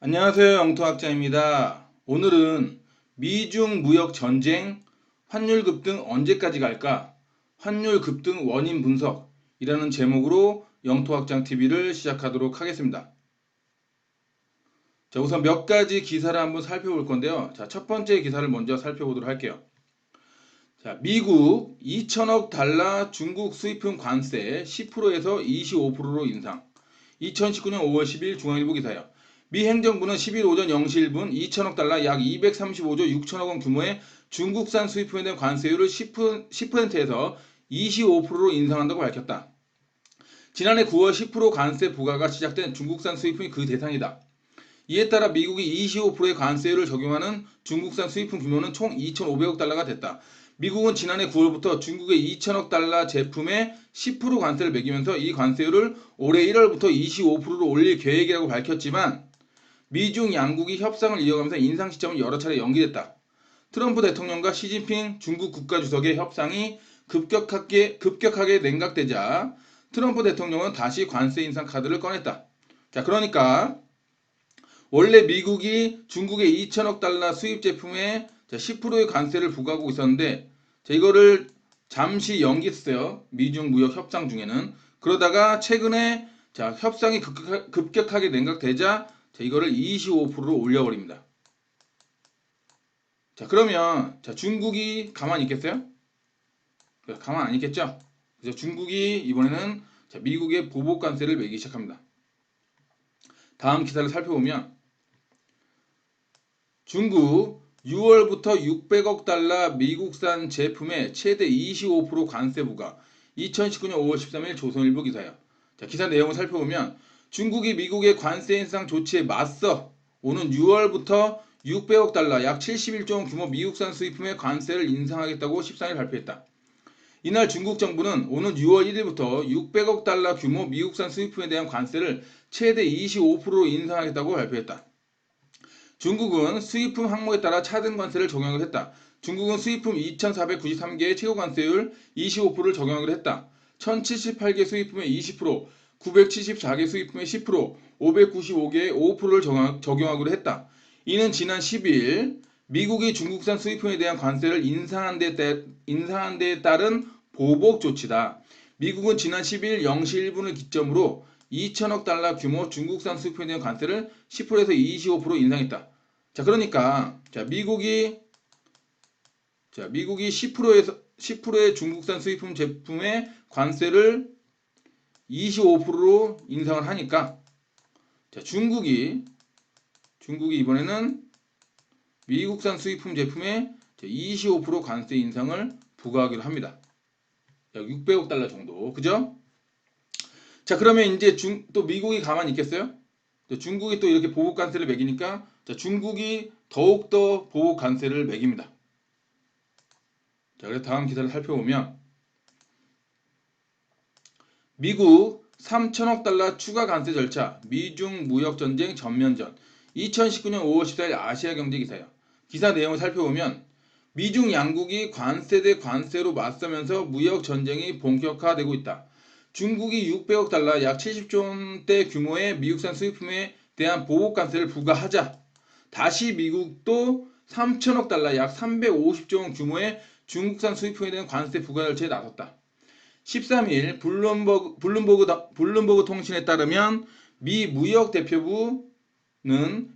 안녕하세요. 영토학자입니다. 오늘은 미중 무역 전쟁, 환율 급등 언제까지 갈까? 환율 급등 원인 분석이라는 제목으로 영토학장 TV를 시작하도록 하겠습니다. 자, 우선 몇 가지 기사를 한번 살펴볼 건데요. 자, 첫 번째 기사를 먼저 살펴보도록 할게요. 자, 미국 2천억 달러 중국 수입품 관세 10%에서 25%로 인상. 2019년 5월 10일 중앙일보 기사요. 미 행정부는 10일 오전 0시 1분 2천억 달러 약 235조 6천억 원 규모의 중국산 수입품에 대한 관세율을 10%에서 25%로 인상한다고 밝혔다. 지난해 9월 10% 관세 부과가 시작된 중국산 수입품이 그 대상이다. 이에 따라 미국이 25%의 관세율을 적용하는 중국산 수입품 규모는 총 2,500억 달러가 됐다. 미국은 지난해 9월부터 중국의 2천억 달러 제품에 10% 관세를 매기면서 이 관세율을 올해 1월부터 25%로 올릴 계획이라고 밝혔지만 미중 양국이 협상을 이어가면서 인상 시점은 여러 차례 연기됐다. 트럼프 대통령과 시진핑 중국 국가주석의 협상이 급격하게 냉각되자 트럼프 대통령은 다시 관세 인상 카드를 꺼냈다. 자, 그러니까 원래 미국이 중국의 2천억 달러 수입 제품에 10%의 관세를 부과하고 있었는데 이거를 잠시 연기했어요. 미중 무역 협상 중에는. 그러다가 최근에 협상이 급격하게 냉각되자 이거를 25%로 올려버립니다. 자, 그러면 중국이 가만히 있겠어요? 가만 안 있겠죠? 그래서 중국이 이번에는 미국의 보복 관세를 매기 시작합니다. 다음 기사를 살펴보면 중국 6월부터 600억 달러 미국산 제품에 최대 25% 관세 부과. 2019년 5월 13일 조선일보 기사예요. 자, 기사 내용을 살펴보면 중국이 미국의 관세 인상 조치에 맞서 오는 6월부터 600억 달러 약 71조 원 규모 미국산 수입품의 관세를 인상하겠다고 13일 발표했다. 이날 중국 정부는 오는 6월 1일부터 600억 달러 규모 미국산 수입품에 대한 관세를 최대 25%로 인상하겠다고 발표했다. 중국은 수입품 항목에 따라 차등 관세를 적용하기로 했다. 중국은 수입품 2,493개의 최고 관세율 25%를 적용하기로 했다. 1,078개 수입품의 20%, 974개 수입품의 10%, 595개의 5%를 적용하기로 했다. 이는 지난 10일 미국이 중국산 수입품에 대한 관세를 인상한 데에 따른 보복 조치다. 미국은 지난 10일 0시 1분을 기점으로 2천억 달러 규모 중국산 수입품에 대한 관세를 10%에서 25% 인상했다. 자, 그러니까 미국이 10%의 중국산 수입품 제품의 관세를 25%로 인상을 하니까 중국이 이번에는 미국산 수입품 제품에 25% 관세 인상을 부과하기로 합니다. 약 600억 달러 정도. 그죠? 자, 그러면 이제 또 미국이 가만히 있겠어요? 중국이 또 이렇게 보복 관세를 매기니까 중국이 더욱더 보복 관세를 매깁니다. 자, 그래서 다음 기사를 살펴보면 미국 3천억 달러 추가 관세 절차, 미중 무역 전쟁 전면전. 2019년 5월 14일 아시아 경제 기사예요. 기사 내용을 살펴보면 미중 양국이 관세 대 관세로 맞서면서 무역 전쟁이 본격화되고 있다. 중국이 600억 달러 약 70조 원대 규모의 미국산 수입품에 대한 보복 관세를 부과하자 다시 미국도 3천억 달러 약 350조 원 규모의 중국산 수입품에 대한 관세 부과 절차에 나섰다. 13일 블룸버그 통신에 따르면 미 무역대표부는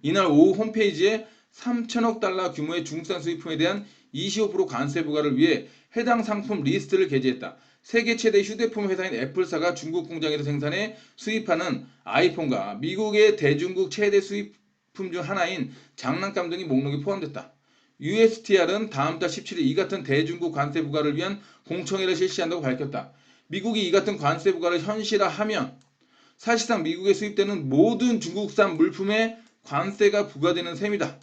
이날 오후 홈페이지에 3천억 달러 규모의 중국산 수입품에 대한 25% 관세 부과를 위해 해당 상품 리스트를 게재했다. 세계 최대 휴대폰 회사인 애플사가 중국 공장에서 생산해 수입하는 아이폰과 미국의 대중국 최대 수입품 중 하나인 장난감 등이 목록에 포함됐다. USTR은 다음 달 17일 이 같은 대중국 관세 부과를 위한 공청회를 실시한다고 밝혔다. 미국이 이 같은 관세 부과를 현실화하면 사실상 미국에 수입되는 모든 중국산 물품에 관세가 부과되는 셈이다.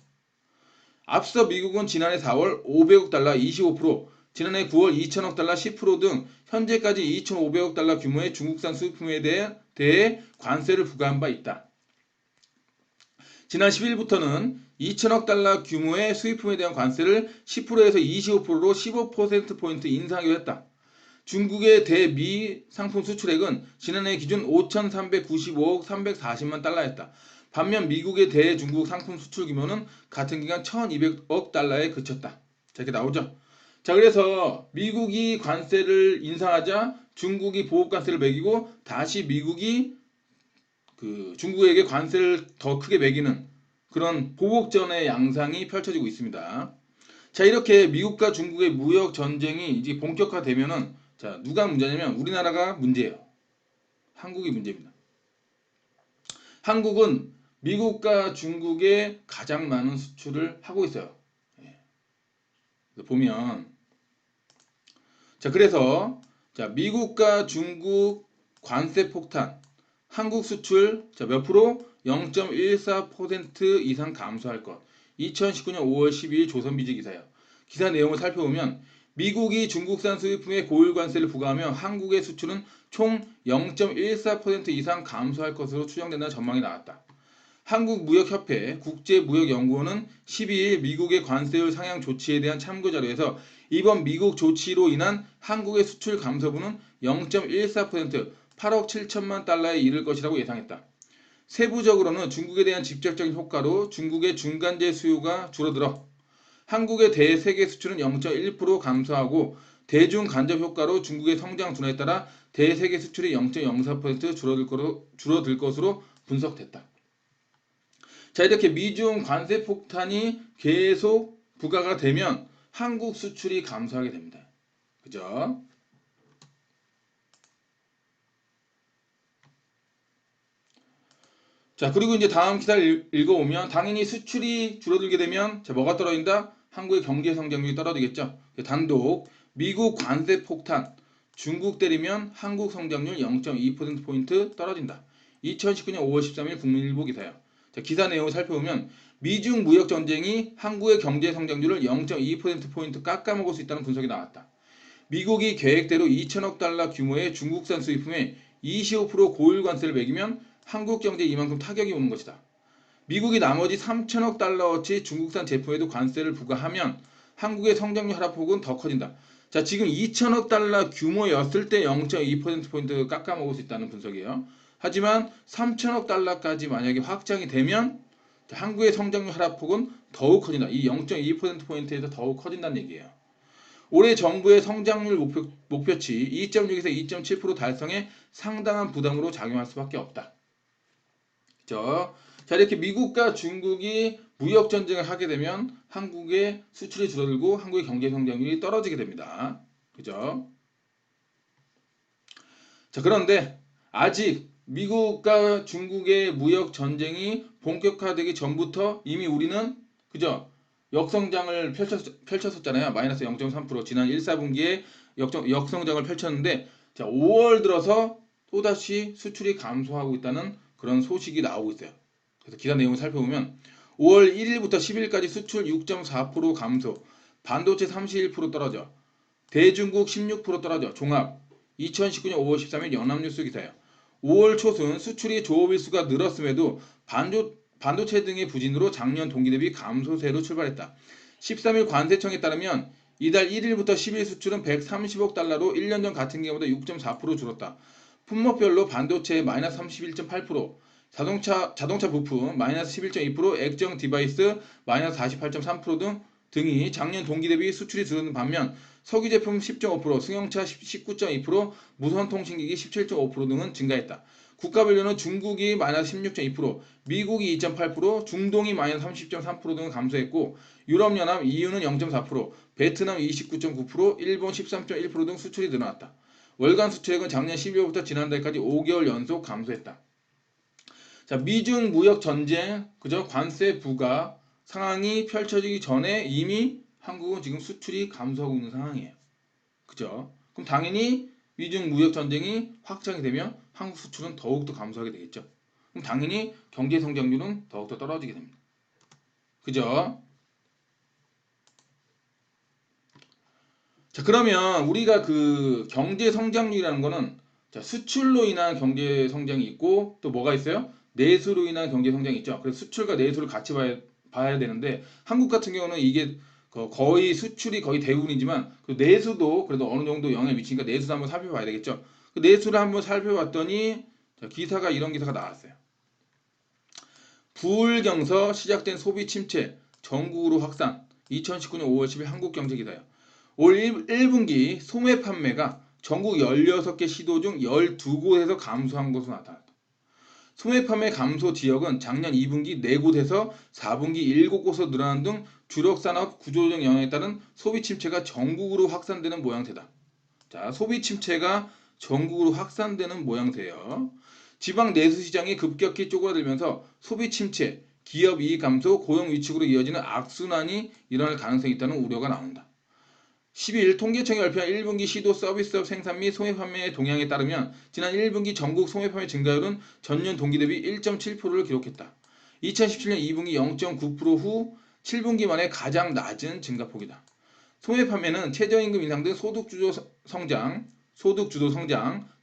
앞서 미국은 지난해 4월 500억 달러 25%, 지난해 9월 2천억 달러 10%등 현재까지 2,500억 달러 규모의 중국산 수입품에 대해 관세를 부과한 바 있다. 지난 10일부터는 2천억 달러 규모의 수입품에 대한 관세를 10%에서 25%로 15%포인트 인상하기로 했다. 중국의 대미 상품 수출액은 지난해 기준 5,395억 340만 달러였다. 반면 미국의 대중국 상품 수출 규모는 같은 기간 1200억 달러에 그쳤다. 자, 이렇게 나오죠. 자, 그래서 미국이 관세를 인상하자 중국이 보호관세를 매기고 다시 미국이 중국에게 관세를 더 크게 매기는 그런 보복전의 양상이 펼쳐지고 있습니다. 자, 이렇게 미국과 중국의 무역 전쟁이 이제 본격화되면은 자, 누가 문제냐면 우리나라가 문제예요. 한국이 문제입니다. 한국은 미국과 중국에 가장 많은 수출을 하고 있어요. 예. 보면 자, 그래서 자, 미국과 중국 관세 폭탄, 한국 수출 자, 몇 프로? 0.14% 이상 감소할 것. 2019년 5월 12일 조선비즈 기사예요. 기사 내용을 살펴보면 미국이 중국산 수입품에 고율 관세를 부과하며 한국의 수출은 총 0.14% 이상 감소할 것으로 추정된다는 전망이 나왔다. 한국무역협회 국제무역연구원은 12일 미국의 관세율 상향 조치에 대한 참고 자료에서 이번 미국 조치로 인한 한국의 수출 감소분은 0.14% 8억 7천만 달러에 이를 것이라고 예상했다. 세부적으로는 중국에 대한 직접적인 효과로 중국의 중간재 수요가 줄어들어 한국의 대세계 수출은 0.1% 감소하고 대중 간접 효과로 중국의 성장 둔화에 따라 대세계 수출이 0.04% 줄어들 것으로 분석됐다. 자, 이렇게 미중 관세 폭탄이 계속 부과가 되면 한국 수출이 감소하게 됩니다. 그죠? 자, 그리고 이제 다음 기사를 읽어보면 당연히 수출이 줄어들게 되면 자, 뭐가 떨어진다? 한국의 경제 성장률이 떨어지겠죠. 단독 미국 관세 폭탄 중국 때리면 한국 성장률 0.2%포인트 떨어진다. 2019년 5월 13일 국민일보 기사예요. 자, 기사 내용을 살펴보면 미중 무역 전쟁이 한국의 경제 성장률을 0.2%포인트 깎아먹을 수 있다는 분석이 나왔다. 미국이 계획대로 2천억 달러 규모의 중국산 수입품에 25% 고율 관세를 매기면 한국 경제에 이만큼 타격이 오는 것이다. 미국이 나머지 3천억 달러어치 중국산 제품에도 관세를 부과하면 한국의 성장률 하락폭은 더 커진다. 자, 지금 2천억 달러 규모였을 때 0.2%포인트 깎아먹을 수 있다는 분석이에요. 하지만 3천억 달러까지 만약에 확장이 되면 한국의 성장률 하락폭은 더욱 커진다. 이 0.2%포인트에서 더욱 커진다는 얘기예요. 올해 정부의 성장률 목표치 2.6에서 2.7% 달성에 상당한 부담으로 작용할 수밖에 없다. 그죠? 자, 이렇게 미국과 중국이 무역 전쟁을 하게 되면 한국의 수출이 줄어들고 한국의 경제 성장률이 떨어지게 됩니다. 그죠? 자, 그런데 아직 미국과 중국의 무역 전쟁이 본격화되기 전부터 이미 우리는 그죠? 역성장을 펼쳤었잖아요. 마이너스 0.3% 지난 1, 4분기에 역성장을 펼쳤는데 자, 5월 들어서 또다시 수출이 감소하고 있다는 그런 소식이 나오고 있어요. 그래서 기사 내용을 살펴보면 5월 1일부터 10일까지 수출 6.4% 감소, 반도체 31% 떨어져, 대중국 16% 떨어져, 종합 2019년 5월 13일 연합뉴스 기사예요. 5월 초순 수출이 조업일수가 늘었음에도 반도체 등의 부진으로 작년 동기 대비 감소세로 출발했다. 13일 관세청에 따르면 이달 1일부터 10일 수출은 130억 달러로 1년 전 같은 기간보다 6.4% 줄었다. 품목별로 반도체 마이너스 31.8%, 자동차 부품 마이너스 11.2%, 액정 디바이스 마이너스 48.3% 등이 작년 동기 대비 수출이 줄어든 반면 석유 제품 10.5%, 승용차 19.2%, 무선 통신기기 17.5% 등은 증가했다. 국가별로는 중국이 마이너스 16.2%, 미국이 2.8%, 중동이 마이너스 30.3% 등을 감소했고 유럽연합 EU는 0.4%, 베트남 29.9%, 일본 13.1% 등 수출이 늘어났다. 월간 수출액은 작년 12월부터 지난달까지 5개월 연속 감소했다. 자, 미중 무역 전쟁, 그죠? 관세 부과 상황이 펼쳐지기 전에 이미 한국은 지금 수출이 감소하고 있는 상황이에요. 그죠? 그럼 당연히 미중 무역 전쟁이 확장이 되면 한국 수출은 더욱더 감소하게 되겠죠. 그럼 당연히 경제 성장률은 더욱더 떨어지게 됩니다. 그죠? 자, 그러면 우리가 그 경제 성장률이라는 거는 자, 수출로 인한 경제 성장이 있고 또 뭐가 있어요? 내수로 인한 경제 성장이 있죠. 그래서 수출과 내수를 같이 봐야 되는데 한국 같은 경우는 이게 거의 수출이 거의 대부분이지만 그 내수도 그래도 어느 정도 영향을 미치니까 내수도 한번 살펴봐야 되겠죠. 그 내수를 한번 살펴봤더니 자, 기사가 이런 기사가 나왔어요. 부울경서 시작된 소비 침체 전국으로 확산. 2019년 5월 10일 한국경제기사요. 올 1분기 소매 판매가 전국 16개 시도 중 12곳에서 감소한 것으로 나타났다. 소매 판매 감소 지역은 작년 2분기 4곳에서 4분기 7곳으로 늘어난 등 주력 산업 구조조정 영향에 따른 소비 침체가 전국으로 확산되는 모양새다. 자, 소비 침체가 전국으로 확산되는 모양새예요. 지방 내수 시장이 급격히 쪼그라들면서 소비 침체, 기업 이익 감소, 고용 위축으로 이어지는 악순환이 일어날 가능성이 있다는 우려가 나온다. 12일 통계청이 발표한 1분기 시도 서비스업 생산 및 소매 판매의 동향에 따르면 지난 1분기 전국 소매 판매 증가율은 전년 동기 대비 1.7%를 기록했다. 2017년 2분기 0.9% 후 7분기 만에 가장 낮은 증가폭이다. 소매 판매는 최저임금 인상 등 소득주도 성장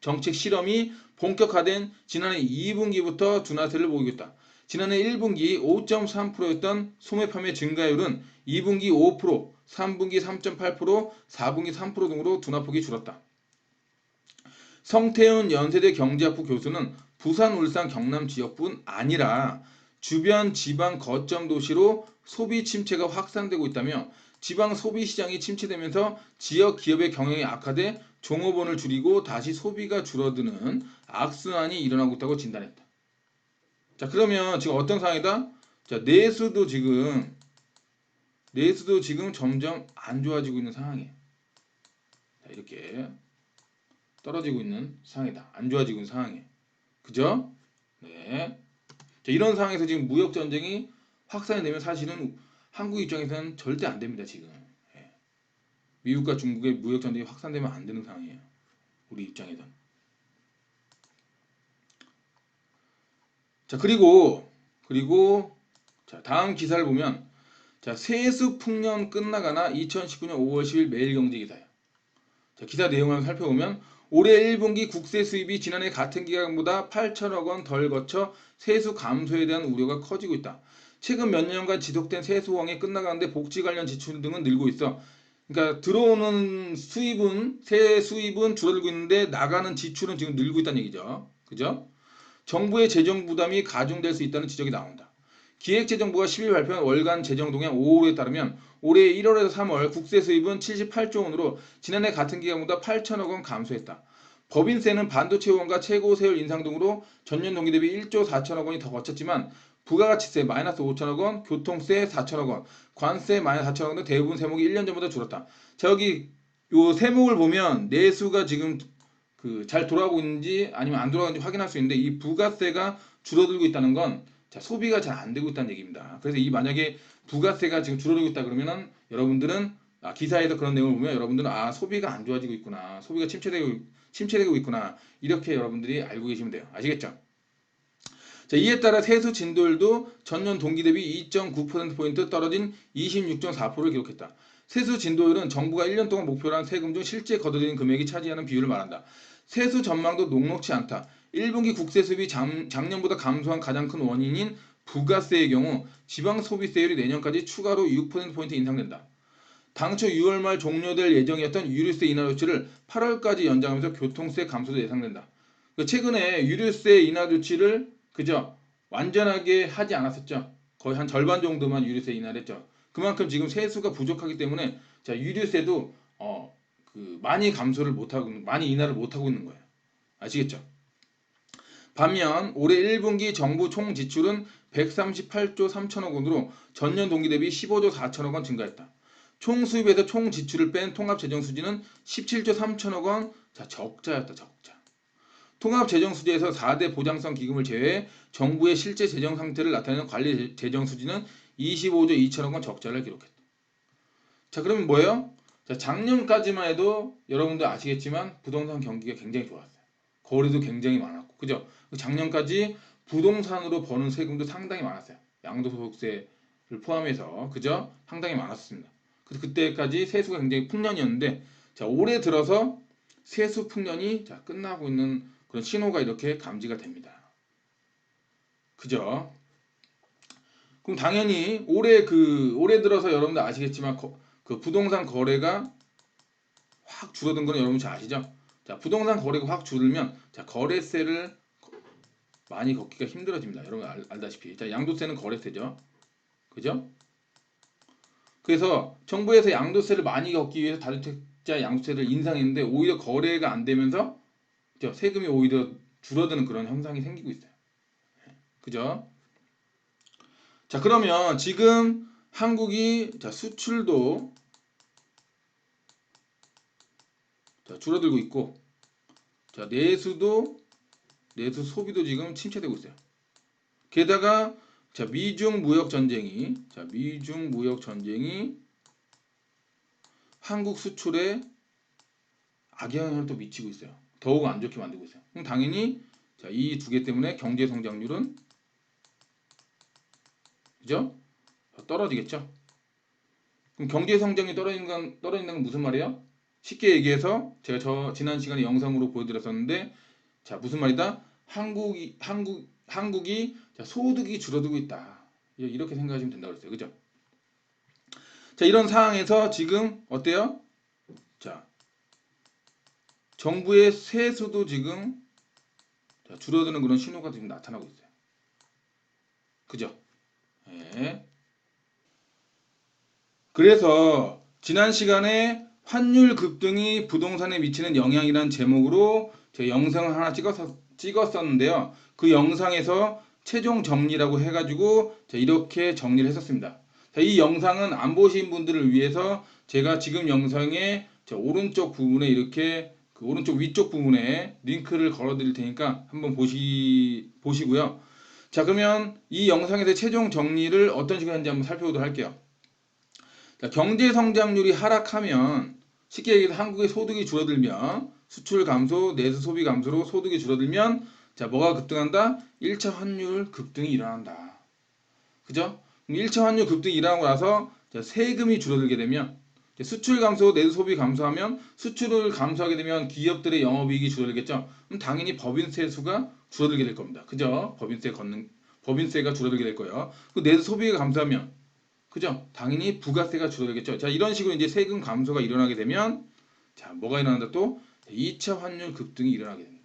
정책 실험이 본격화된 지난해 2분기부터 둔화세를 보이고 있다. 지난해 1분기 5.3%였던 소매 판매 증가율은 2분기 5%, 3분기 3.8%, 4분기 3% 등으로 둔화폭이 줄었다. 성태훈 연세대 경제학부 교수는 부산, 울산, 경남 지역뿐 아니라 주변 지방 거점 도시로 소비 침체가 확산되고 있다며 지방 소비 시장이 침체되면서 지역 기업의 경영이 악화돼 종업원을 줄이고 다시 소비가 줄어드는 악순환이 일어나고 있다고 진단했다. 자, 그러면 지금 어떤 상황이다? 자, 내수도 지금 점점 안 좋아지고 있는 상황이에요. 자, 이렇게 떨어지고 있는 상황이다. 안 좋아지고 있는 상황이에요. 그죠? 네. 자, 이런 상황에서 지금 무역 전쟁이 확산이 되면 사실은 한국 입장에서는 절대 안 됩니다. 지금. 예. 미국과 중국의 무역 전쟁이 확산되면 안 되는 상황이에요. 우리 입장에선. 자, 그리고 자, 다음 기사를 보면 자, 세수 풍년 끝나가나 2019년 5월 10일 매일경제기사예요. 자, 기사 내용을 살펴보면 올해 1분기 국세 수입이 지난해 같은 기간보다 8천억 원 덜 거쳐 세수 감소에 대한 우려가 커지고 있다. 최근 몇 년간 지속된 세수황이 끝나가는데 복지 관련 지출 등은 늘고 있어. 그러니까 들어오는 세 수입은 줄어들고 있는데 나가는 지출은 지금 늘고 있다는 얘기죠. 그죠? 정부의 재정 부담이 가중될 수 있다는 지적이 나온다. 기획재정부가 10일 발표한 월간 재정 동향 5월에 따르면 올해 1월에서 3월 국세 수입은 78조 원으로 지난해 같은 기간보다 8천억 원 감소했다. 법인세는 반도체원과 최고 세율 인상 등으로 전년 동기 대비 1조 4천억 원이 더 거쳤지만 부가가치세 마이너스 5천억 원, 교통세 4천억 원, 관세 마이너스 4천억 원 등 대부분 세목이 1년 전보다 줄었다. 자, 여기 요 세목을 보면 내수가 지금 잘 돌아가고 있는지 아니면 안 돌아가는지 확인할 수 있는데 이 부가세가 줄어들고 있다는 건 자, 소비가 잘 안 되고 있다는 얘기입니다. 그래서 이 만약에 부가세가 지금 줄어들고 있다 그러면은 여러분들은 기사에서 그런 내용을 보면 여러분들은 소비가 안 좋아지고 있구나. 소비가 침체되고 있구나. 이렇게 여러분들이 알고 계시면 돼요. 아시겠죠? 자, 이에 따라 세수 진도율도 전년 동기 대비 2.9%포인트 떨어진 26.4%를 기록했다. 세수 진도율은 정부가 1년 동안 목표로 한 세금 중 실제 거둬들인 금액이 차지하는 비율을 말한다. 세수 전망도 녹록치 않다. 1분기 국세 수입이 작년보다 감소한 가장 큰 원인인 부가세의 경우 지방 소비세율이 내년까지 추가로 6%포인트 인상된다. 당초 6월 말 종료될 예정이었던 유류세 인하 조치를 8월까지 연장하면서 교통세 감소도 예상된다. 최근에 유류세 인하 조치를 그죠? 완전하게 하지 않았었죠. 거의 한 절반 정도만 유류세 인하를 했죠. 그만큼 지금 세수가 부족하기 때문에 자, 유류세도 많이 많이 인하를 못하고 있는 거예요. 아시겠죠? 반면 올해 1분기 정부 총 지출은 138조 3천억 원으로 전년 동기 대비 15조 4천억 원 증가했다. 총 수입에서 총 지출을 뺀 통합 재정 수지는 17조 3천억 원, 자, 적자였다. 적자. 통합 재정 수지에서 4대 보장성 기금을 제외해 정부의 실제 재정 상태를 나타내는 관리 재정 수지는 25조 2천억 원 적자를 기록했다. 자, 그러면 뭐예요? 자, 작년까지만 해도 여러분들 아시겠지만 부동산 경기가 굉장히 좋았어요. 거래도 굉장히 많았고, 그죠? 작년까지 부동산으로 버는 세금도 상당히 많았어요. 양도소득세를 포함해서, 그죠? 상당히 많았습니다. 그래서 그때까지 세수가 굉장히 풍년이었는데, 자, 올해 들어서 세수 풍년이 자, 끝나고 있는 그런 신호가 이렇게 감지가 됩니다. 그죠? 그럼 당연히 올해 들어서 여러분들 아시겠지만 그 부동산 거래가 확 줄어든 건 여러분 잘 아시죠? 자, 부동산 거래가 확 줄으면 자, 거래세를 많이 걷기가 힘들어집니다. 여러분 알다시피. 자, 양도세는 거래세죠. 그죠? 그래서 정부에서 양도세를 많이 걷기 위해서 다주택자 양도세를 인상했는데 오히려 거래가 안 되면서 그죠? 세금이 오히려 줄어드는 그런 현상이 생기고 있어요. 그죠? 자, 그러면 지금 한국이 자, 수출도 자, 줄어들고 있고 자, 내수 소비도 지금 침체되고 있어요. 게다가 자, 미중 무역 전쟁이 한국 수출에 악영향을 또 미치고 있어요. 더욱 안 좋게 만들고 있어요. 그럼 당연히 자, 이 두 개 때문에 경제 성장률은 그죠? 떨어지겠죠. 그럼 경제 성장이 떨어진다는 건 무슨 말이에요? 쉽게 얘기해서 제가 지난 시간에 영상으로 보여드렸었는데 자, 무슨 말이다? 한국이 자, 소득이 줄어들고 있다. 이렇게 생각하시면 된다고 그랬어요. 그죠? 자, 이런 상황에서 지금 어때요? 자, 정부의 세수도 지금 자, 줄어드는 그런 신호가 지금 나타나고 있어요. 그죠? 예. 그래서 지난 시간에 환율 급등이 부동산에 미치는 영향이라는 제목으로 제가 영상을 하나 찍었었는데요. 그 영상에서 최종 정리라고 해가지고 제가 이렇게 정리를 했었습니다. 자, 이 영상은 안 보신 분들을 위해서 제가 지금 영상의 오른쪽 부분에 이렇게 그 오른쪽 위쪽 부분에 링크를 걸어 드릴 테니까 한번 보시고요. 자, 그러면 이 영상에서 최종 정리를 어떤 식으로 하는지 한번 살펴보도록 할게요. 자, 경제 성장률이 하락하면 쉽게 얘기해서 한국의 소득이 줄어들면 수출 감소, 내수 소비 감소로 소득이 줄어들면 자, 뭐가 급등한다? 1차 환율 급등이 일어난다. 그죠? 그럼 1차 환율 급등이 일어나고 나서 자, 세금이 줄어들게 되면 수출 감소, 내수 소비 감소하면 수출을 감소하게 되면 기업들의 영업이익이 줄어들겠죠. 그럼 당연히 법인세 수가 줄어들게 될 겁니다. 그죠? 법인세가 줄어들게 될 거예요. 그 내수 소비가 감소하면 그죠? 당연히 부가세가 줄어들겠죠. 자, 이런 식으로 이제 세금 감소가 일어나게 되면 자, 뭐가 일어난다 또? 2차 환율 급등이 일어나게 됩니다.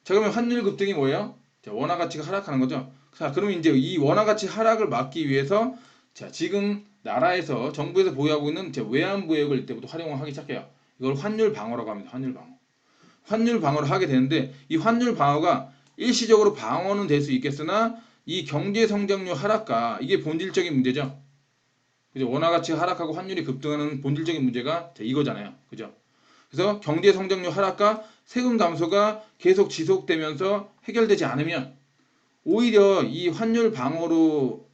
자, 그러면 환율 급등이 뭐예요? 자, 원화 가치가 하락하는 거죠. 자, 그러면 이제 이 원화 가치 하락을 막기 위해서 자, 지금 나라에서 정부에서 보유하고 있는 외환보유액을 이때부터 활용을 하기 시작해요. 이걸 환율 방어라고 합니다. 환율 방어. 환율 방어를 하게 되는데 이 환율 방어가 일시적으로 방어는 될 수 있겠으나 이 경제 성장률 하락과 이게 본질적인 문제죠. 그죠? 원화 가치가 하락하고 환율이 급등하는 본질적인 문제가 이거잖아요. 그죠? 그래서 경제 성장률 하락과 세금 감소가 계속 지속되면서 해결되지 않으면 오히려 이 환율 방어로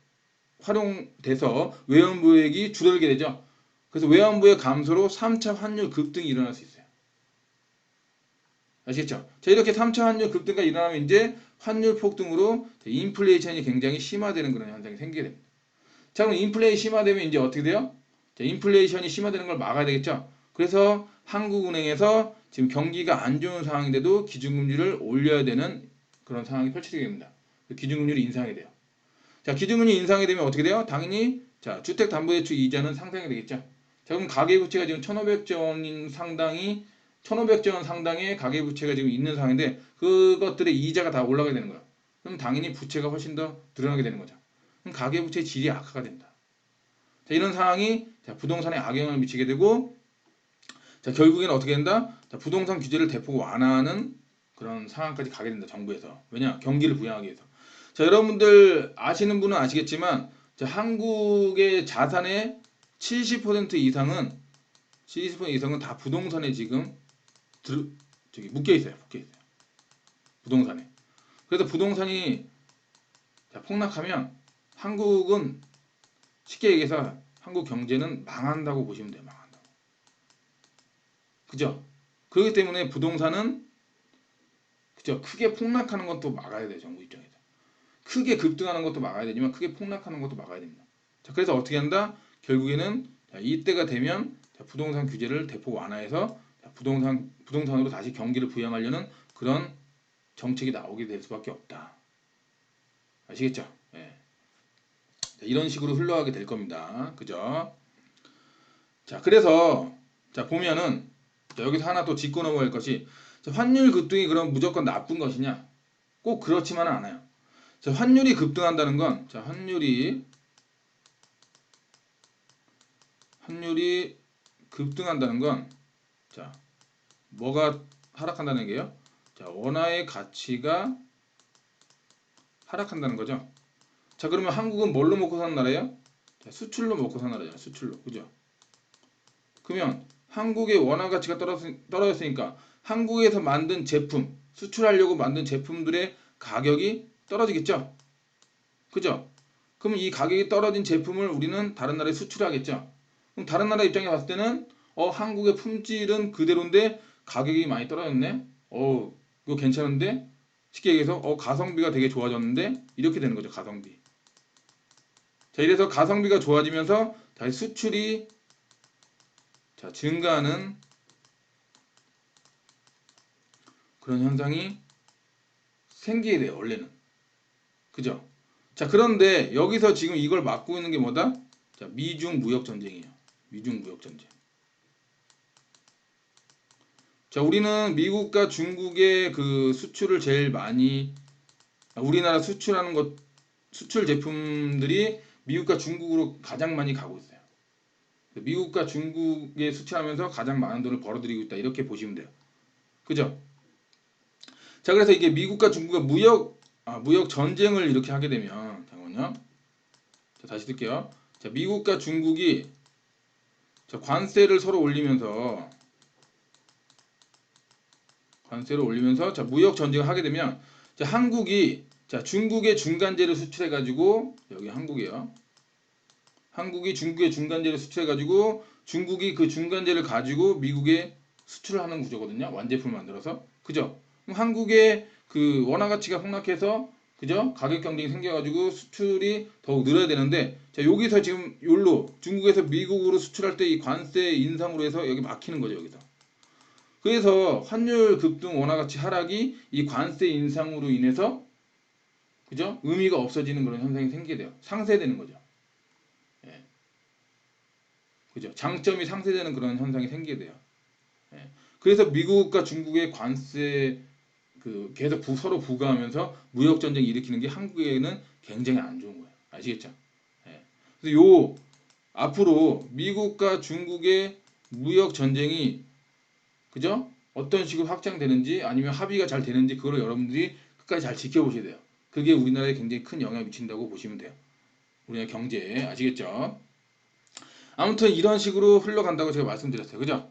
활용돼서 외환보유액이 줄어들게 되죠. 그래서 외환보유액 감소로 3차 환율 급등이 일어날 수 있어요. 아시겠죠? 자, 이렇게 3차 환율 급등가 일어나면 이제 환율 폭등으로 인플레이션이 굉장히 심화되는 그런 현상이 생기게 됩니다. 자, 그럼 인플레이션이 심화되면 이제 어떻게 돼요? 자, 인플레이션이 심화되는 걸 막아야 되겠죠? 그래서 한국은행에서 지금 경기가 안 좋은 상황인데도 기준금리를 올려야 되는 그런 상황이 펼쳐지게 됩니다. 기준금리를 인상이 돼요. 자, 기준금리 인상이 되면 어떻게 돼요? 당연히 자, 주택담보대출 이자는 상승이 되겠죠. 자, 그럼 가계부채가 지금 1,500조 원 상당의 가계부채가 지금 있는 상황인데 그것들의 이자가 다 올라가게 되는 거예요. 그럼 당연히 부채가 훨씬 더 늘어나게 되는 거죠. 그럼 가계부채 질이 악화가 됩니다. 자, 이런 상황이 자, 부동산에 악영향을 미치게 되고 자, 결국에는 어떻게 된다? 자, 부동산 규제를 대폭 완화하는 그런 상황까지 가게 된다. 정부에서. 왜냐? 경기를 부양하기 위해서. 자, 여러분들 아시는 분은 아시겠지만 자, 한국의 자산의 70% 이상은 다 부동산에 지금 묶여 있어요. 부동산에. 그래서 부동산이 자, 폭락하면 한국은 쉽게 얘기해서 한국 경제는 망한다고 보시면 돼요. 망한다고. 그죠? 그렇기 때문에 부동산은 그죠? 크게 폭락하는 것도 막아야 돼요. 정부 입장에서. 크게 급등하는 것도 막아야 되지만 크게 폭락하는 것도 막아야 됩니다. 자, 그래서 어떻게 한다? 결국에는 자, 이때가 되면 자, 부동산 규제를 대폭 완화해서 자, 부동산으로 다시 경기를 부양하려는 그런 정책이 나오게 될 수밖에 없다. 아시겠죠? 예. 자, 이런 식으로 흘러가게 될 겁니다. 그죠? 자, 그래서 자, 보면은 자, 여기서 하나 또 짚고 넘어갈 것이 자, 환율 급등이 그럼 무조건 나쁜 것이냐? 꼭 그렇지만은 않아요. 자, 환율이 급등한다는 건, 자, 환율이 급등한다는 건, 자, 뭐가 하락한다는 게요? 자, 원화의 가치가 하락한다는 거죠. 자, 그러면 한국은 뭘로 먹고 사는 나라예요? 자, 수출로 먹고 사는 나라잖아요. 수출로. 그죠? 그러면 한국의 원화 가치가 떨어졌으니까 한국에서 만든 제품, 수출하려고 만든 제품들의 가격이 떨어지겠죠? 그죠? 그럼 이 가격이 떨어진 제품을 우리는 다른 나라에 수출하겠죠? 그럼 다른 나라 입장에 봤을 때는 한국의 품질은 그대로인데 가격이 많이 떨어졌네? 이거 괜찮은데? 쉽게 얘기해서 가성비가 되게 좋아졌는데? 이렇게 되는 거죠, 가성비. 자, 이래서 가성비가 좋아지면서 다시 수출이 자, 증가하는 그런 현상이 생기게 돼요, 원래는. 그죠? 자, 그런데 여기서 지금 이걸 막고 있는 게 뭐다? 자, 미중 무역 전쟁이에요. 미중 무역 전쟁. 자, 우리는 미국과 중국의 그 수출을 제일 많이 우리나라 수출하는 것 수출 제품들이 미국과 중국으로 가장 많이 가고 있어요. 미국과 중국에 수출하면서 가장 많은 돈을 벌어들이고 있다. 이렇게 보시면 돼요. 그죠? 자, 그래서 이게 미국과 중국의 무역 전쟁을 이렇게 하게 되면, 잠깐만요. 자, 다시 쓸게요. 자, 미국과 중국이 자, 관세를 서로 올리면서, 자, 무역 전쟁을 하게 되면, 자, 한국이, 자, 중국의 중간재를 수출해가지고, 여기 한국이에요. 한국이 중국의 중간재를 수출해가지고, 중국이 그 중간재를 가지고 미국에 수출을 하는 구조거든요. 완제품을 만들어서. 그죠? 그럼 한국의 그 원화 가치가 폭락해서 그죠? 가격 경쟁이 생겨가지고 수출이 더욱 늘어야 되는데 자 여기서 지금 욜로 중국에서 미국으로 수출할 때 이 관세 인상으로 해서 여기 막히는 거죠 여기서. 그래서 환율 급등 원화 가치 하락이 이 관세 인상으로 인해서 그죠? 의미가 없어지는 그런 현상이 생기게 돼요. 상쇄되는 거죠. 예. 그죠? 장점이 상쇄되는 그런 현상이 생기게 돼요. 예. 그래서 미국과 중국의 관세 그 계속 서로 부과하면서 무역 전쟁 일으키는 게 한국에는 굉장히 안 좋은 거예요. 아시겠죠? 예. 그래서 요 앞으로 미국과 중국의 무역 전쟁이 그죠? 어떤 식으로 확장되는지 아니면 합의가 잘 되는지 그걸 여러분들이 끝까지 잘 지켜보셔야 돼요. 그게 우리나라에 굉장히 큰 영향을 미친다고 보시면 돼요. 우리나라 경제에 아시겠죠? 아무튼 이런 식으로 흘러간다고 제가 말씀드렸어요. 그죠?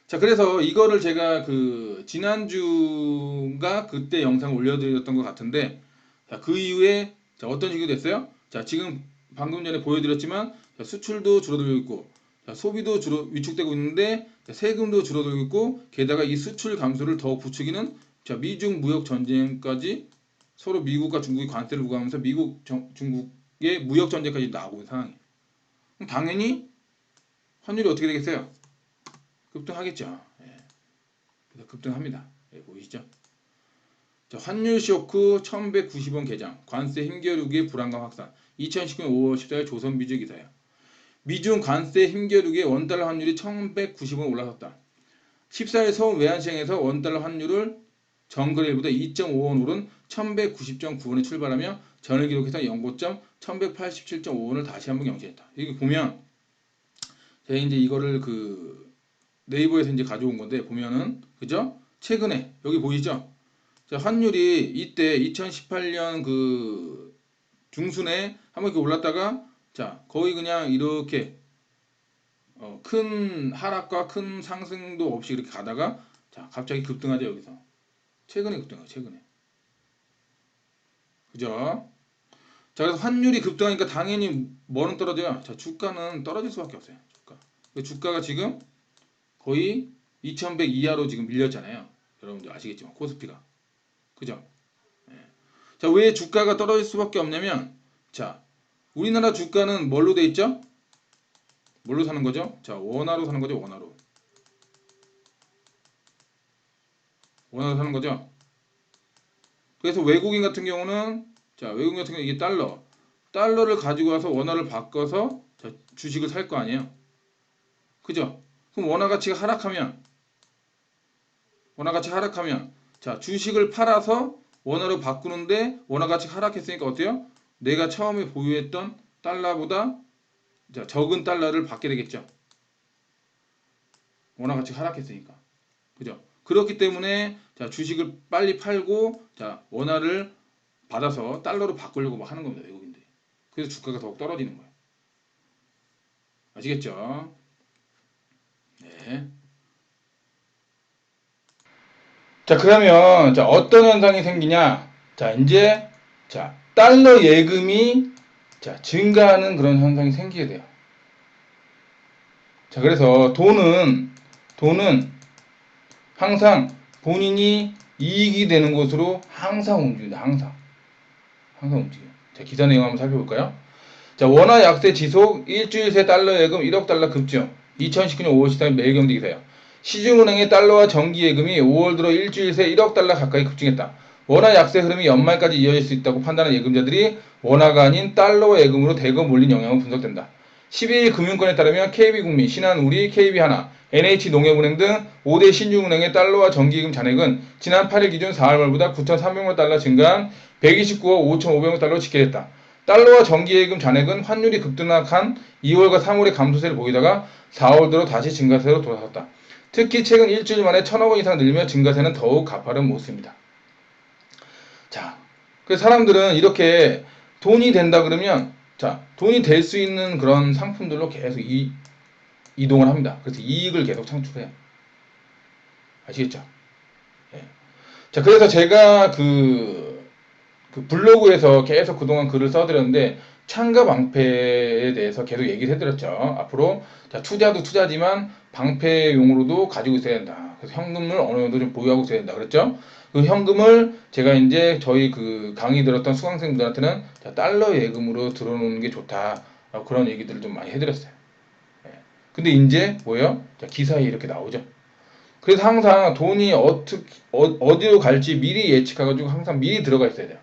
자, 그래서 이거를 제가 그 지난주가 그때 영상 올려드렸던 것 같은데, 자, 그 이후에 자, 어떤 식으로 됐어요? 자, 지금 방금 전에 보여드렸지만 자, 수출도 줄어들고 있고, 자, 소비도 위축되고 있는데, 자, 세금도 줄어들고 있고, 게다가 이 수출 감소를 더욱 부추기는 자, 미중 무역 전쟁까지 서로 미국과 중국이 관세를 부과하면서 중국의 무역 전쟁까지 나오고 있는 상황이에요. 그럼 당연히 환율이 어떻게 되겠어요? 급등하겠죠. 예. 그래서 급등합니다. 예, 보이시죠? 자, 환율 쇼크 1190원 개장, 관세 힘겨루기의 불안감 확산. 2019년 5월 14일 조선비즈 기사예요. 미중 관세 힘겨루기에 원달러 환율이 1190원 올라섰다. 14일 서울 외환시장에서 원달러 환율을 전거래일보다 2.5원 오른 1190.9원에 출발하며 전일 기록해서 연고점 1187.5원을 다시 한번 경신했다. 여기 보면 제가 이제 이거를 그 네이버에서 이제 가져온 건데 보면은 그죠? 최근에 여기 보이죠? 자, 환율이 이때 2018년 그 중순에 한번 이렇게 올랐다가 자 거의 그냥 이렇게 큰 하락과 큰 상승도 없이 이렇게 가다가 자 갑자기 급등하죠 여기서 최근에 급등해요 최근에 그죠? 자 그래서 환율이 급등하니까 당연히 뭐는 떨어져요? 자 주가는 떨어질 수밖에 없어요 주가가 지금 거의 2100 이하로 지금 밀렸잖아요 여러분들 아시겠지만 코스피가 그죠? 자, 왜 주가가 떨어질 수밖에 없냐면, 자, 우리나라 주가는 뭘로 돼 있죠? 뭘로 사는 거죠? 자, 원화로 사는 거죠, 원화로. 원화로 사는 거죠. 그래서 외국인 같은 경우는, 자, 외국인 같은 경우 이게 달러. 달러를 가지고 와서 원화를 바꿔서 자, 주식을 살 거 아니에요? 그죠? 그럼 원화 가치가 하락하면, 자, 주식을 팔아서 원화로 바꾸는데 원화 가치 하락했으니까 어때요? 내가 처음에 보유했던 달러보다 자, 적은 달러를 받게 되겠죠. 원화 가치 하락했으니까. 그죠? 그렇기 때문에 자, 주식을 빨리 팔고 자, 원화를 받아서 달러로 바꾸려고 막 하는 겁니다. 외국인들이. 그래서 주가가 더욱 떨어지는 거예요. 아시겠죠? 네. 자, 그러면 자, 어떤 현상이 생기냐? 자, 이제 자, 달러 예금이 자, 증가하는 그런 현상이 생기게 돼요. 자, 그래서 돈은 항상 본인이 이익이 되는 곳으로 항상 움직입니다. 항상 움직여요. 자, 기사 내용 한번 살펴볼까요? 자, 원화 약세 지속 일주일 새 달러 예금 1억 달러 급증. 2019년 5월 13일 매일경제 기사예요. 시중은행의 달러와 정기예금이 5월 들어 일주일 새 1억 달러 가까이 급증했다. 원화 약세 흐름이 연말까지 이어질 수 있다고 판단한 예금자들이 원화가 아닌 달러 예금으로 대거 몰린 영향으로 분석된다. 12일 금융권에 따르면 KB국민, 신한우리, KB하나, NH농협은행 등 5대 신중은행의 달러와 정기예금 잔액은 지난 8일 기준 4월 말보다 9,300만 달러 증가한 129억 5,500만 달러로 집계됐다. 달러와 정기예금 잔액은 환율이 급등락한 2월과 3월의 감소세를 보이다가 4월 들어 다시 증가세로 돌아섰다. 특히 최근 일주일 만에 1,000억 원 이상 늘며 증가세는 더욱 가파른 모습입니다. 자, 그 사람들은 이렇게 돈이 된다 그러면 자, 돈이 될 수 있는 그런 상품들로 계속 이동을 합니다. 그래서 이익을 계속 창출해요. 아시겠죠? 예. 자, 그래서 제가 그 블로그에서 계속 그동안 글을 써드렸는데 창과 방패에 대해서 계속 얘기를 해드렸죠. 앞으로 자, 투자도 투자지만 방패용으로도 가지고 있어야 된다. 그래서 현금을 어느 정도 좀 보유하고 있어야 된다. 그랬죠? 그 현금을 제가 이제 저희 그 강의 들었던 수강생분들한테는 자, 달러 예금으로 들어놓는 게 좋다. 그런 얘기들을 좀 많이 해드렸어요. 예. 근데 이제 뭐예요? 자, 기사에 이렇게 나오죠. 그래서 항상 돈이 어디로 갈지 미리 예측해가지고 항상 미리 들어가 있어야 돼요.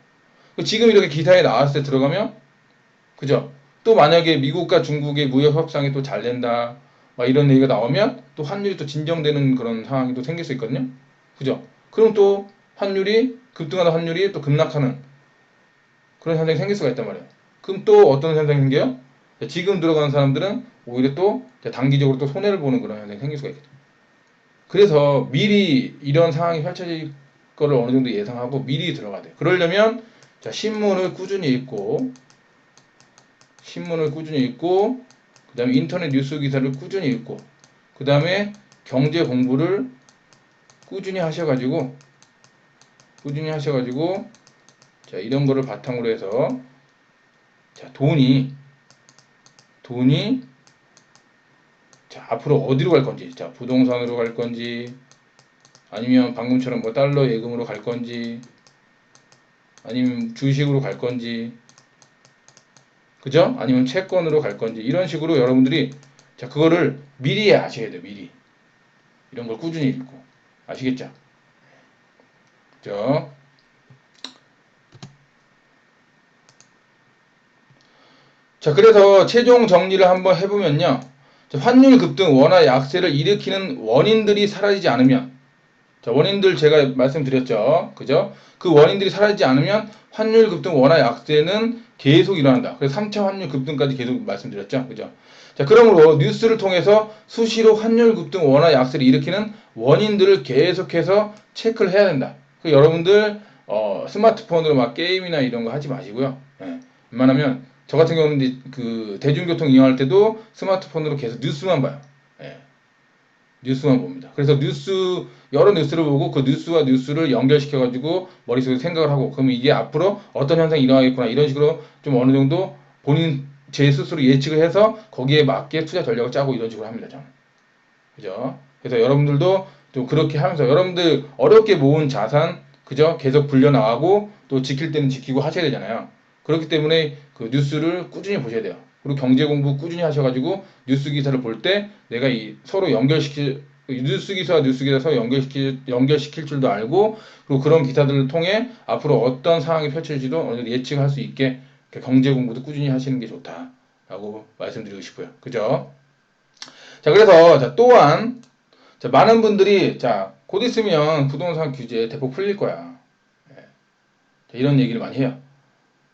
지금 이렇게 기사에 나왔을 때 들어가면 그죠? 또 만약에 미국과 중국의 무역 협상이 또 잘 된다 막 이런 얘기가 나오면 또 환율이 또 진정되는 그런 상황이 또 생길 수 있거든요. 그죠? 그럼 또 환율이 급등하는 환율이 또 급락하는 그런 현상이 생길 수가 있단 말이에요. 그럼 또 어떤 현상이 생겨요? 지금 들어가는 사람들은 오히려 또 단기적으로 또 손해를 보는 그런 현상이 생길 수가 있겠죠. 그래서 미리 이런 상황이 펼쳐질 거를 어느 정도 예상하고 미리 들어가야 돼요. 그러려면 자, 신문을 꾸준히 읽고 그 다음에 인터넷 뉴스 기사를 꾸준히 읽고 그 다음에 경제 공부를 꾸준히 하셔가지고 자, 이런 거를 바탕으로 해서 자, 돈이 자, 앞으로 어디로 갈 건지 자, 부동산으로 갈 건지 아니면 방금처럼 뭐 달러 예금으로 갈 건지 아니면 주식으로 갈 건지 그죠? 아니면 채권으로 갈 건지 이런 식으로 여러분들이 자, 그거를 미리 아셔야 돼요. 미리 이런 걸 꾸준히 읽고 아시겠죠? 그죠? 자, 그래서 최종 정리를 한번 해보면요. 자, 환율 급등, 원화 약세를 일으키는 원인들이 사라지지 않으면 자, 원인들 제가 말씀드렸죠. 그죠? 그 원인들이 사라지지 않으면 환율 급등, 원화 약세는 계속 일어난다. 그래서 3차 환율 급등까지 계속 말씀드렸죠. 그죠? 자, 그러므로 뉴스를 통해서 수시로 환율 급등, 원화 약세를 일으키는 원인들을 계속해서 체크를 해야 된다. 여러분들 스마트폰으로 막 게임이나 이런 거 하지 마시고요. 예. 웬만하면 저 같은 경우는 그 대중교통 이용할 때도 스마트폰으로 계속 뉴스만 봐요. 예. 뉴스만 봅니다. 그래서 여러 뉴스를 보고 그 뉴스와 뉴스를 연결시켜가지고 머릿속에 생각을 하고 그러면 이게 앞으로 어떤 현상이 일어나겠구나 이런 식으로 좀 어느 정도 본인 제 스스로 예측을 해서 거기에 맞게 투자 전략을 짜고 이런 식으로 합니다. 저는. 그죠? 그래서 여러분들도 좀 그렇게 하면서 여러분들 어렵게 모은 자산 그죠? 계속 불려나가고 또 지킬 때는 지키고 하셔야 되잖아요. 그렇기 때문에 그 뉴스를 꾸준히 보셔야 돼요. 그리고 경제 공부 꾸준히 하셔가지고 뉴스 기사를 볼 때 내가 서로 뉴스 기사와 뉴스 기사 서로 연결시킬 줄도 알고 그리고 그런 기사들을 통해 앞으로 어떤 상황이 펼쳐질지도 어느 정도 예측할 수 있게 경제 공부도 꾸준히 하시는 게 좋다라고 말씀드리고 싶어요. 그죠? 자, 그래서 자, 또한 많은 분들이 자, 곧 있으면 부동산 규제 대폭 풀릴 거야. 이런 얘기를 많이 해요.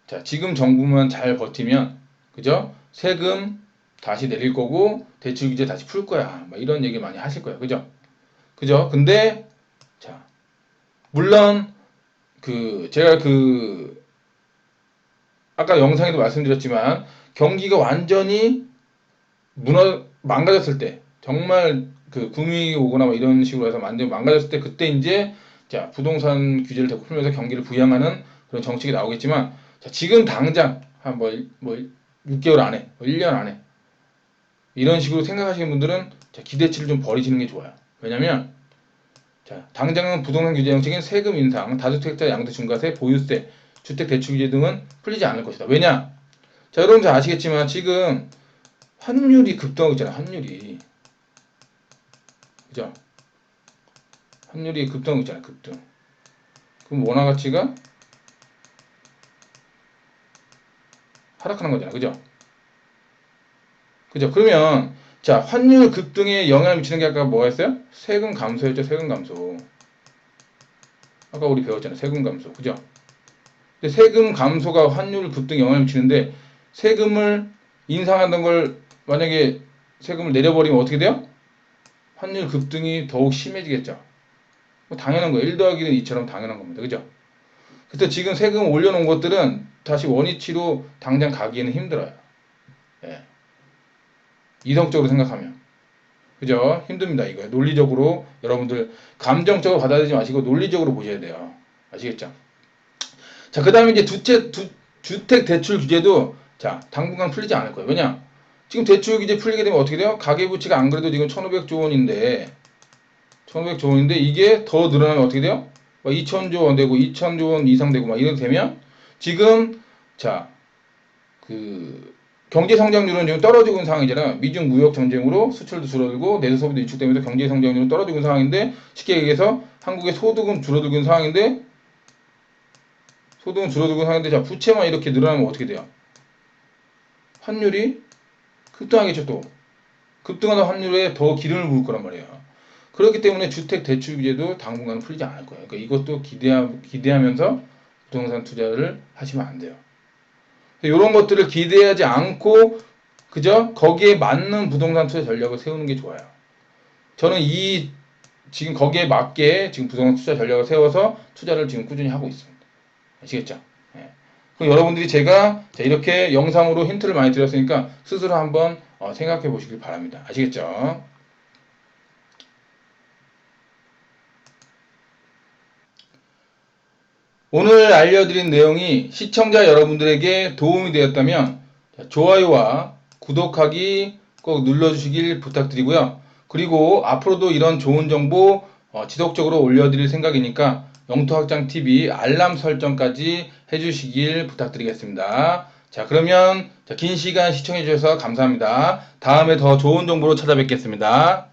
자, 지금 정부만 잘 버티면, 그죠? 세금 다시 내릴 거고, 대출 규제 다시 풀 거야. 막 이런 얘기 많이 하실 거예요. 그죠? 그죠? 근데, 자, 물론, 제가 아까 영상에도 말씀드렸지만, 경기가 완전히 망가졌을 때, 정말 금이 오거나 뭐 이런 식으로 해서 완전히 망가졌을 때, 그때 이제, 자, 부동산 규제를 대폭 풀면서 경기를 부양하는 그런 정책이 나오겠지만, 자, 지금 당장, 한 6개월 안에, 1년 안에, 이런 식으로 생각하시는 분들은, 자, 기대치를 좀 버리시는 게 좋아요. 왜냐면, 자, 당장은 부동산 규제 정책인 세금 인상, 다주택자 양도 중과세, 보유세, 주택 대출 규제 등은 풀리지 않을 것이다. 왜냐? 자, 여러분 잘 아시겠지만, 지금, 환율이 급등하고 있잖아요. 환율이. 그죠? 환율이 급등하고 있잖아요. 급등. 그럼 원화 가치가 하락하는 거잖아요. 그죠? 그죠? 그러면 자, 환율 급등에 영향을 미치는 게 아까 뭐였어요? 세금 감소였죠. 세금 감소. 아까 우리 배웠잖아요. 세금 감소. 그죠? 근데 세금 감소가 환율 급등에 영향을 미치는데 세금을 인상하는 걸 만약에 세금을 내려버리면 어떻게 돼요? 환율 급등이 더욱 심해지겠죠. 뭐 당연한 거예요. 1 더하기는 2처럼 당연한 겁니다. 그죠? 그래서 지금 세금 올려놓은 것들은 다시 원위치로 당장 가기에는 힘들어요. 예. 이성적으로 생각하면. 그죠? 힘듭니다. 이거 논리적으로 여러분들 감정적으로 받아들이지 마시고 논리적으로 보셔야 돼요. 아시겠죠? 자, 그 다음에 이제 주택 대출 규제도 자, 당분간 풀리지 않을 거예요. 왜냐? 지금 대출 규제 풀리게 되면 어떻게 돼요? 가계부채가 안 그래도 지금 1,500조 원인데 1,500조 원인데 이게 더 늘어나면 어떻게 돼요? 2,000조 원 되고 2,000조 원 이상 되고 막 이렇게 되면 지금 자, 경제 성장률은 지금 떨어지고 있는 상황이잖아요. 미중 무역 전쟁으로 수출도 줄어들고 내수 소비도 위축되면서 경제 성장률은 떨어지고 있는 상황인데 쉽게 얘기해서 한국의 소득은 줄어들고 있는 상황인데 자, 부채만 이렇게 늘어나면 어떻게 돼요? 환율이 급등하겠죠. 또 급등하는 환율에 더 기름을 부을 거란 말이에요. 그렇기 때문에 주택 대출 규제도 당분간 풀리지 않을 거예요. 그러니까 이것도 기대하면서 부동산 투자를 하시면 안 돼요. 이런 것들을 기대하지 않고 그저 거기에 맞는 부동산 투자 전략을 세우는 게 좋아요. 저는 지금 거기에 맞게 지금 부동산 투자 전략을 세워서 투자를 지금 꾸준히 하고 있습니다. 아시겠죠? 예. 그럼 여러분들이 제가 이렇게 영상으로 힌트를 많이 드렸으니까 스스로 한번 생각해 보시길 바랍니다. 아시겠죠? 오늘 알려드린 내용이 시청자 여러분들에게 도움이 되었다면 좋아요와 구독하기 꼭 눌러주시길 부탁드리고요. 그리고 앞으로도 이런 좋은 정보 지속적으로 올려드릴 생각이니까 영토학장TV 알람 설정까지 해주시길 부탁드리겠습니다. 자, 그러면 긴 시간 시청해주셔서 감사합니다. 다음에 더 좋은 정보로 찾아뵙겠습니다.